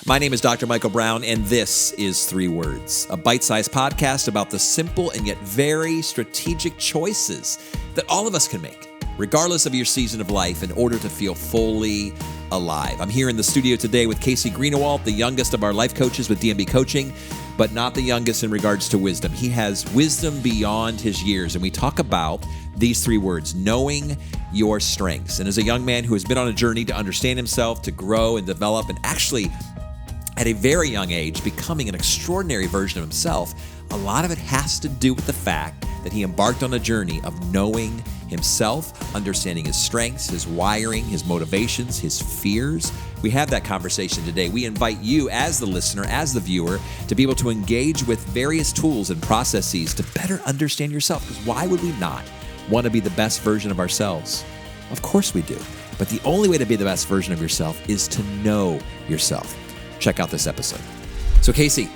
My name is Dr. Michael Brown, and this is 3 Words, a bite-sized podcast about the simple and yet very strategic choices that all of us can make, regardless of your season of life, in order to feel fully alive. I'm here in the studio today with Casey Greenawalt, the youngest of our life coaches with D&B Coaching, but not the youngest in regards to wisdom. He has wisdom beyond his years, and we talk about these 3 words, knowing your strengths. And as a young man who has been on a journey to understand himself, to grow and develop, and actually at a very young age becoming an extraordinary version of himself, a lot of it has to do with the fact that he embarked on a journey of knowing himself, understanding his strengths, his wiring, his motivations, his fears. We have that conversation today. We invite you as the listener, as the viewer, to be able to engage with various tools and processes to better understand yourself. Because why would we not want to be the best version of ourselves? Of course we do. But the only way to be the best version of yourself is to know yourself. Check out this episode. So Casey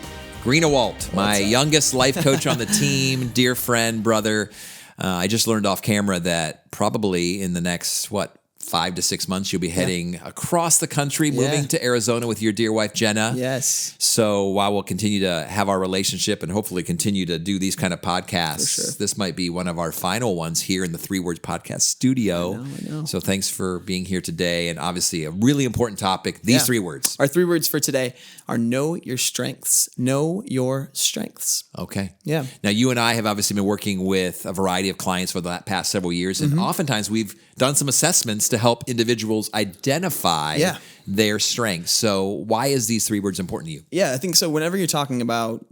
Greenawalt, my youngest life coach on the team, dear friend, brother. I just learned off camera that probably in the next, 5 to 6 months, you'll be heading across the country, moving to Arizona with your dear wife, Jenna. Yes. So while we'll continue to have our relationship and hopefully continue to do these kind of podcasts, this might be one of our final ones here in the 3 Words Podcast studio. I know. So thanks for being here today. And obviously a really important topic, these 3 words. Our 3 words for today are know your strengths. Know your strengths. Okay. Yeah. Now, you and I have obviously been working with a variety of clients for the past several years, and oftentimes we've done some assessments to help individuals identify their strengths. So why is these 3 words important to you? Yeah, I think so. Whenever you're talking about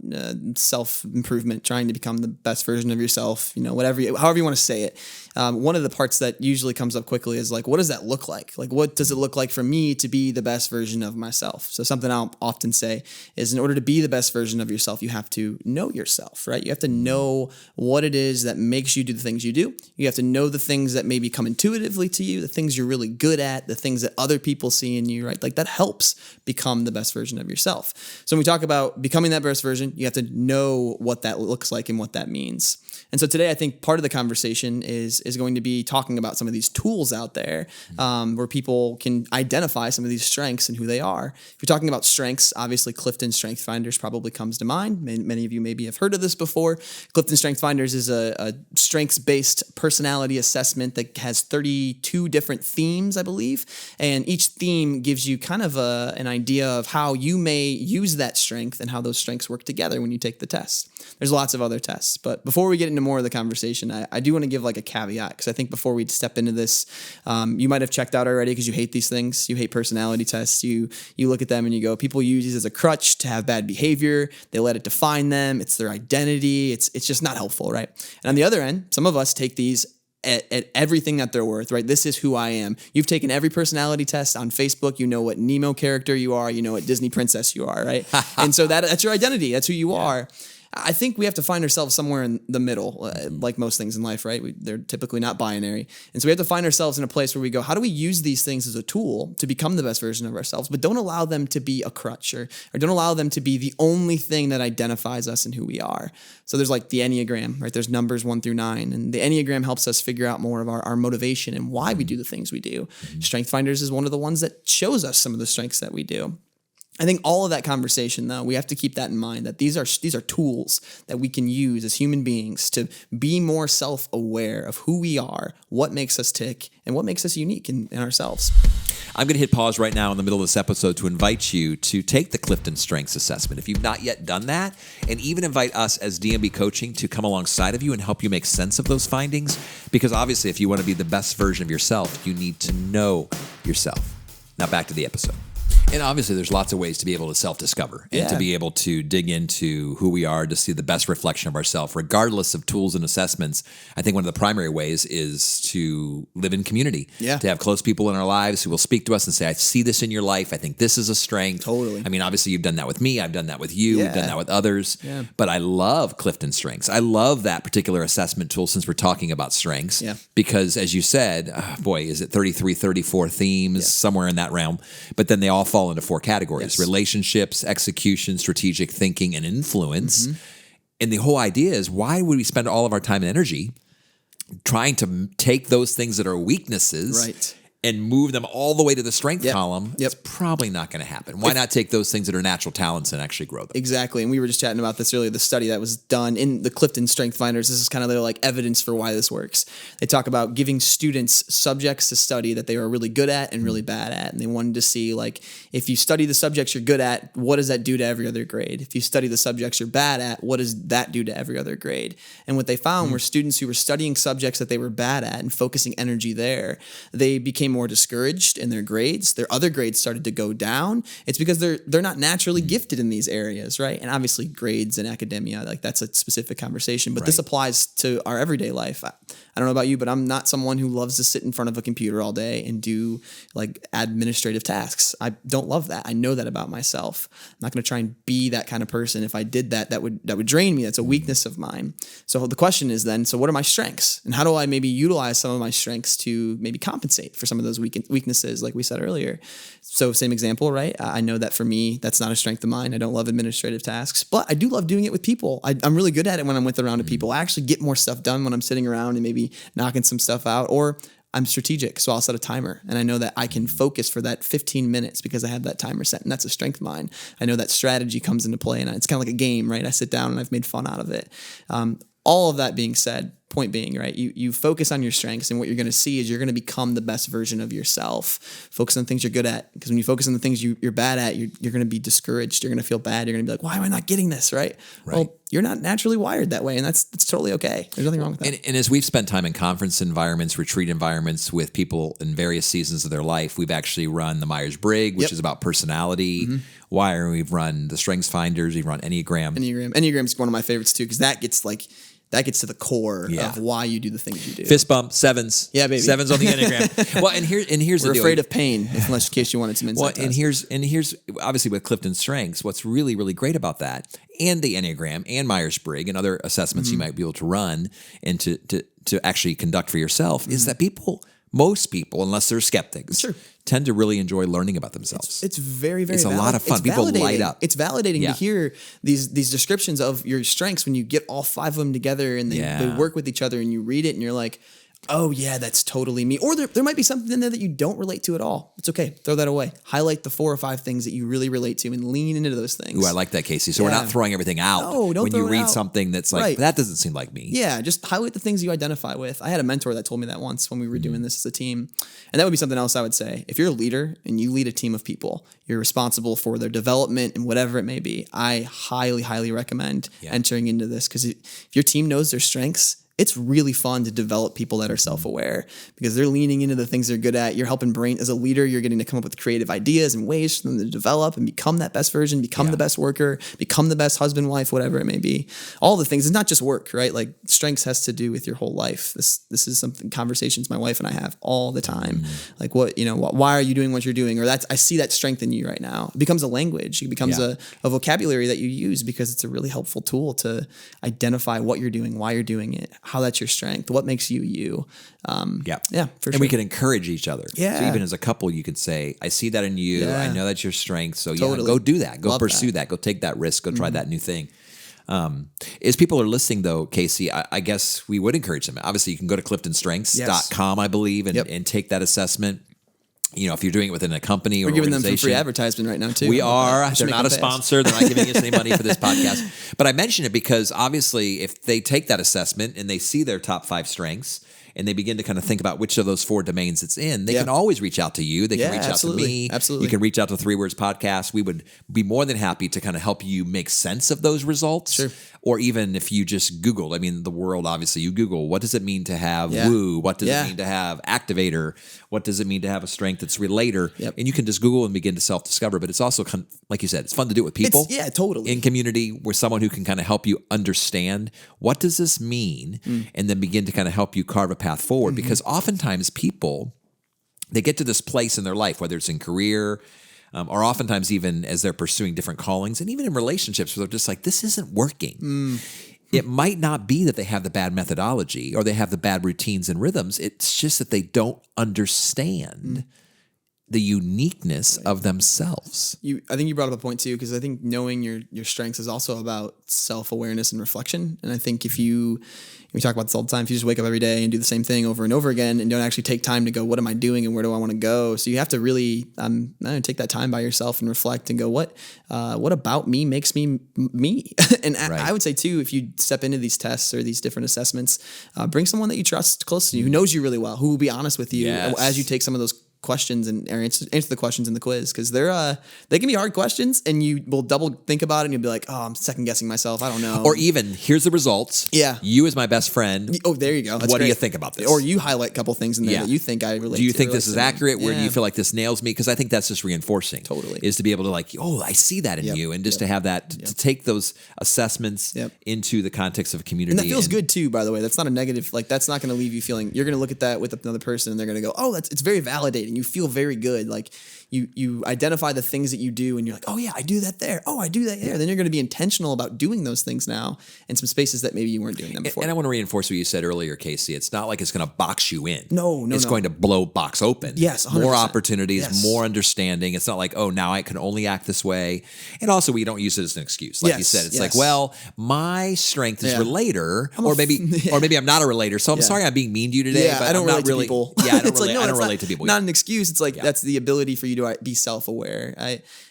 self-improvement, trying to become the best version of yourself, however you want to say it, one of the parts that usually comes up quickly is like, what does that look like? Like, what does it look like for me to be the best version of myself? So something I'll often say is, in order to be the best version of yourself, you have to know yourself, right? You have to know what it is that makes you do the things you do. You have to know the things that maybe come intuitively to you, the things you're really good at, the things that other people see in you, right? Like that helps become the best version of yourself. So when we talk about becoming that best version, you have to know what that looks like and what that means. And so today, I think part of the conversation is going to be talking about some of these tools out there where people can identify some of these strengths and who they are. If you're talking about strengths, obviously Clifton Strength Finders probably comes to mind. Many of you maybe have heard of this before. Clifton Strength Finders is a strengths-based personality assessment that has 32 different themes, I believe. And each theme gives you kind of an idea of how you may use that strength and how those strengths work together when you take the test. There's lots of other tests. But before we get into more of the conversation, I do want to give like a caveat, because I think before we step into this, you might have checked out already because you hate these things. You hate personality tests. You look at them and you go, people use these as a crutch to have bad behavior. They let it define them. It's their identity. It's just not helpful, right? And on the other end, some of us take these at everything that they're worth, right? This is who I am. You've taken every personality test on Facebook. You know what Nemo character you are. You know what Disney princess you are, right? And so that's your identity. That's who you are. I think we have to find ourselves somewhere in the middle, like most things in life, right? They're typically not binary. And so we have to find ourselves in a place where we go, how do we use these things as a tool to become the best version of ourselves, but don't allow them to be a crutch or don't allow them to be the only thing that identifies us and who we are. So there's like the Enneagram, right? There's numbers 1 through 9. And the Enneagram helps us figure out more of our motivation and why we do the things we do. Strength Finders is one of the ones that shows us some of the strengths that we do. I think all of that conversation, though, we have to keep that in mind, that these are tools that we can use as human beings to be more self-aware of who we are, what makes us tick, and what makes us unique in ourselves. I'm going to hit pause right now in the middle of this episode to invite you to take the Clifton Strengths Assessment if you've not yet done that, and even invite us as D&B Coaching to come alongside of you and help you make sense of those findings, because obviously if you want to be the best version of yourself, you need to know yourself. Now back to the episode. And obviously, there's lots of ways to be able to self-discover and to be able to dig into who we are, to see the best reflection of ourselves, regardless of tools and assessments. I think one of the primary ways is to live in community, to have close people in our lives who will speak to us and say, I see this in your life. I think this is a strength. Totally. I mean, obviously, you've done that with me. I've done that with you. We've done that with others. Yeah. But I love Clifton Strengths. I love that particular assessment tool since we're talking about strengths. Yeah. Because as you said, is it 33, 34 themes, somewhere in that realm. But then they all fall into 4 categories: relationships, execution, strategic thinking, and influence. And the whole idea is, why would we spend all of our time and energy trying to take those things that are weaknesses and move them all the way to the strength Yep. column, Yep. it's probably not going to happen. Why not take those things that are natural talents and actually grow them? Exactly. And we were just chatting about this earlier, the study that was done in the Clifton Strength Finders. This is kind of their like evidence for why this works. They talk about giving students subjects to study that they are really good at and really bad at. And they wanted to see, like, if you study the subjects you're good at, what does that do to every other grade? If you study the subjects you're bad at, what does that do to every other grade? And what they found were students who were studying subjects that they were bad at and focusing energy there, they became more discouraged in their grades. Their other grades started to go down. It's because they're not naturally gifted in these areas, right? And obviously grades and academia, like that's a specific conversation, but this applies to our everyday life. I don't know about you, but I'm not someone who loves to sit in front of a computer all day and do like administrative tasks. I don't love that. I know that about myself. I'm not going to try and be that kind of person. If I did that, that would drain me. That's a weakness of mine. So the question is then, so what are my strengths? And how do I maybe utilize some of my strengths to maybe compensate for some of those weaknesses, like we said earlier? So same example, right? I know that for me, that's not a strength of mine. I don't love administrative tasks, but I do love doing it with people. I'm really good at it when I'm with a round of people. I actually get more stuff done when I'm sitting around and maybe knocking some stuff out, or I'm strategic. So I'll set a timer and I know that I can focus for that 15 minutes because I have that timer set, and that's a strength of mine. I know that strategy comes into play, and it's kind of like a game, right? I sit down and I've made fun out of it. All of that being said, point being, right, you focus on your strengths, and what you're going to see is you're going to become the best version of yourself. Focus on the things you're good at, because when you focus on the things you're bad at, you're going to be discouraged. You're going to feel bad. You're going to be like, why am I not getting this, right? Well, you're not naturally wired that way, and that's totally okay. There's nothing wrong with that. And as we've spent time in conference environments, retreat environments with people in various seasons of their life, we've actually run the Myers-Briggs, which is about personality. Wiring. We've run the Strengths Finders. We've run Enneagram. Enneagram is one of my favorites too, because that gets to the core of why you do the things you do. Fist bump, sevens. Yeah, baby. Sevens on the Enneagram. Well, and here's We're the deal. afraid of pain, in case you wanted some insight. Well, and here's obviously with Clifton Strengths, what's really, really great about that, and the Enneagram and Myers-Briggs and other assessments you might be able to run and to actually conduct for yourself, is that most people, unless they're skeptics, tend to really enjoy learning about themselves. It's very, very It's a lot of fun. People light up. It's validating to hear these descriptions of your strengths when you get all five of them together and they work with each other, and you read it and you're like, oh yeah, that's totally me. Or there might be something in there that you don't relate to at all. It's okay. Throw that away. Highlight the 4 or 5 things that you really relate to and lean into those things. Ooh, I like that, Casey. So we're not throwing everything out. No, don't when throw you it read out. something that's like, that doesn't seem like me. Yeah, just highlight the things you identify with. I had a mentor that told me that once when we were doing this as a team. And that would be something else I would say. If you're a leader and you lead a team of people, you're responsible for their development and whatever it may be, I highly, highly recommend entering into this, because if your team knows their strengths, it's really fun to develop people that are self-aware, because they're leaning into the things they're good at. You're helping as a leader, you're getting to come up with creative ideas and ways for them to develop and become that best version, become the best worker, become the best husband, wife, whatever it may be. All the things. It's not just work, right? Like strengths has to do with your whole life. This is something, conversations my wife and I have all the time. Like why are you doing what you're doing? Or I see that strength in you right now. It becomes a language. It becomes a vocabulary that you use, because it's a really helpful tool to identify what you're doing, why you're doing it, how that's your strength, what makes you you. For sure. And we can encourage each other. Yeah. So even as a couple, you could say, I see that in you. Yeah. I know that's your strength. So Totally. go do that. Go Love pursue that. Go take that risk. Go try that new thing. As people are listening, though, Casey, I guess we would encourage them. Obviously, you can go to cliftonstrengths.com, I believe, and take that assessment. You know, if you're doing it within a company or we're giving them some organization. free advertisement right now too. We are. Just They're make not a them pay us. sponsor. They're not giving us any money for this podcast. But I mention it because obviously if they take that assessment and they see their top 5 strengths and they begin to kind of think about which of those 4 domains it's in, they can always reach out to you. They can reach out to me. Absolutely. You can reach out to 3 Words Podcast. We would be more than happy to kind of help you make sense of those results. Sure. Or even if you just Googled, I mean, the world, obviously, you Google, what does it mean to have woo? What does it mean to have activator? What does it mean to have a strength that's relator? Yep. And you can just Google and begin to self-discover. But it's also, like you said, it's fun to do it with people. Totally. In community, where someone who can kind of help you understand, what does this mean? And then begin to kind of help you carve a path forward. Because oftentimes people, they get to this place in their life, whether it's in career, or oftentimes even as they're pursuing different callings, and even in relationships where they're just like, this isn't working. It might not be that they have the bad methodology or they have the bad routines and rhythms. It's just that they don't understand the uniqueness of themselves. I think you brought up a point too, because I think knowing your strengths is also about self-awareness and reflection. And I think we talk about this all the time, if you just wake up every day and do the same thing over and over again and don't actually take time to go, what am I doing and where do I want to go? So you have to really take that time by yourself and reflect and go, what about me makes me me? And right. I would say too, if you step into these tests or these different assessments, bring someone that you trust close to you, who knows you really well, who will be honest with you as you take some of those questions and answer the questions in the quiz, because they can be hard questions and you will double think about it and you'll be like, oh, I'm second guessing myself, I don't know. Or even, here's the results. Yeah. You as my best friend. Oh, there you go. That's what great. do you think about this? Or you highlight a couple things in there that you think I relate to. Do you think this is accurate? Where do you feel like this nails me? Because I think that's just reinforcing. Totally. Is to be able to like, oh, I see that in you. And just to have that, to take those assessments into the context of a community. And that feels good too, by the way. That's not a negative, like that's not going to leave you feeling, you're going to look at that with another person and they're going to go, oh, it's very validating. You feel very good. Like you identify the things that you do and you're like, oh yeah, I do that there. Oh, I do that there. Then you're going to be intentional about doing those things now in some spaces that maybe you weren't doing them before. And I want to reinforce what you said earlier, Casey. It's not like it's going to box you in. No. It's going to blow box open. Yes, 100%. More opportunities, more understanding. It's not like, oh, now I can only act this way. And also we don't use it as an excuse. Like you said, it's like, well, my strength is relator, or maybe I'm not a relator. So I'm sorry I'm being mean to you today. Yeah, but I don't relate to people. Yeah, I don't relate to people. Not an excuse. It's like that's the ability for you to be self-aware.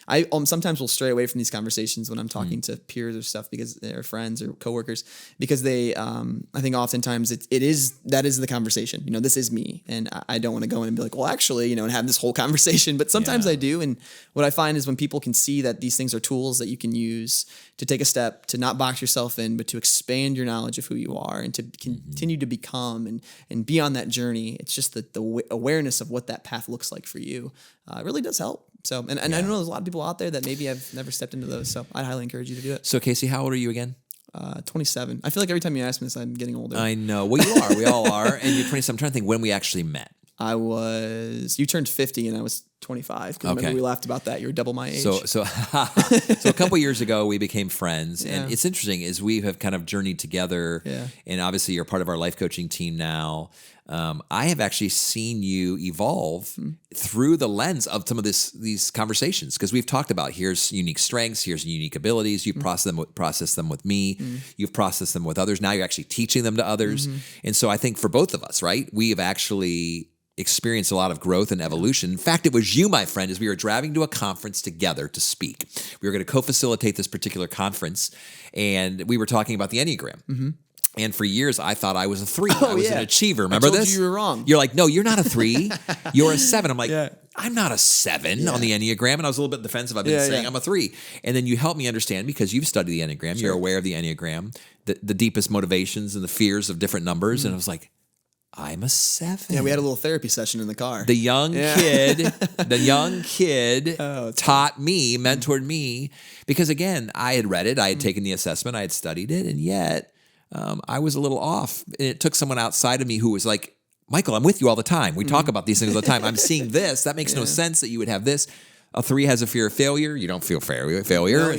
I sometimes will stray away from these conversations when I'm talking to peers or stuff, because they're friends or coworkers, because they I think oftentimes that is the conversation. This is me, and I don't want to go in and be like, well, actually, and have this whole conversation. But sometimes I do, and what I find is when people can see that these things are tools that you can use to take a step, to not box yourself in, but to expand your knowledge of who you are and to continue to become and be on that journey. It's just the awareness of what that path looks like for you. It really does help. So, and I know there's a lot of people out there that maybe have never stepped into those. So I highly encourage you to do it. So Casey, how old are you again? 27. I feel like every time you ask me this, I'm getting older. I know. Well, you are. We all are. And you're 27. I'm trying to think when we actually met. You turned 50 and I was 25. Because remember we laughed about that. You were double my age. So a couple years ago, we became friends. And it's interesting is we have kind of journeyed together. Yeah. And obviously you're part of our life coaching team now. I have actually seen you evolve through the lens of some of these conversations, because we've talked about here's unique strengths, here's unique abilities. You process them with me. You've processed them with others. Now you're actually teaching them to others. And so I think for both of us, right, we have actually experienced a lot of growth and evolution. In fact, it was you, my friend, as we were driving to a conference together to speak. We were going to co-facilitate this particular conference, and we were talking about the Enneagram. And for years, I thought I was a 3. I was an achiever. Remember this? You were wrong. You're like, no, you're not a 3. You're a 7. I'm like, I'm not a 7 on the Enneagram. And I was a little bit defensive. I've been saying I'm a 3. And then you helped me understand, because you've studied the Enneagram. Sure. You're aware of the Enneagram, the deepest motivations and the fears of different numbers. And I was like, I'm a 7. Yeah, we had a little therapy session in the car. The young kid taught me, mentored me, because again, I had read it, I had taken the assessment, I had studied it, and yet I was a little off. And it took someone outside of me who was like, Michael, I'm with you all the time. We talk about these things all the time. I'm seeing this. That makes no sense that you would have this. A 3 has a fear of failure. You don't feel failure.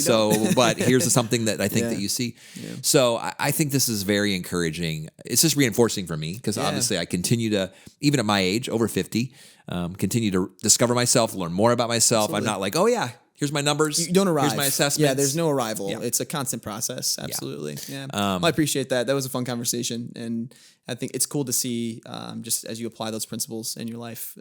No, but here's something that I think that you see. Yeah. So I think this is very encouraging. It's just reinforcing for me, because obviously I continue to, even at my age, over 50, continue to discover myself, learn more about myself. Absolutely. I'm not like, oh yeah, here's my numbers. You don't arrive. Here's my assessments. Yeah, there's no arrival. Yeah. It's a constant process. Absolutely. Yeah. Well, I appreciate that. That was a fun conversation. And I think it's cool to see, just as you apply those principles in your life,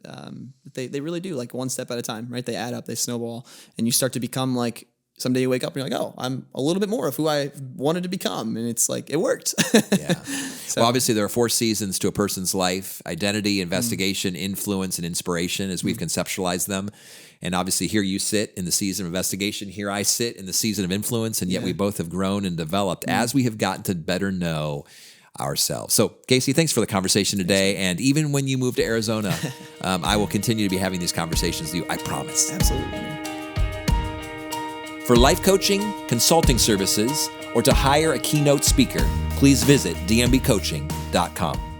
they really do, like one step at a time, right? They add up, they snowball, and you start to become like, someday you wake up and you're like, oh, I'm a little bit more of who I wanted to become. And it's like, it worked. So, well, obviously there are 4 seasons to a person's life: identity, investigation, influence, and inspiration, as we've conceptualized them. And obviously here you sit in the season of investigation. Here I sit in the season of influence. And yet we both have grown and developed as we have gotten to better know ourselves. So, Casey, thanks for the conversation today. And even when you move to Arizona, I will continue to be having these conversations with you. I promise. Absolutely. For life coaching, consulting services, or to hire a keynote speaker, please visit dmbcoaching.com.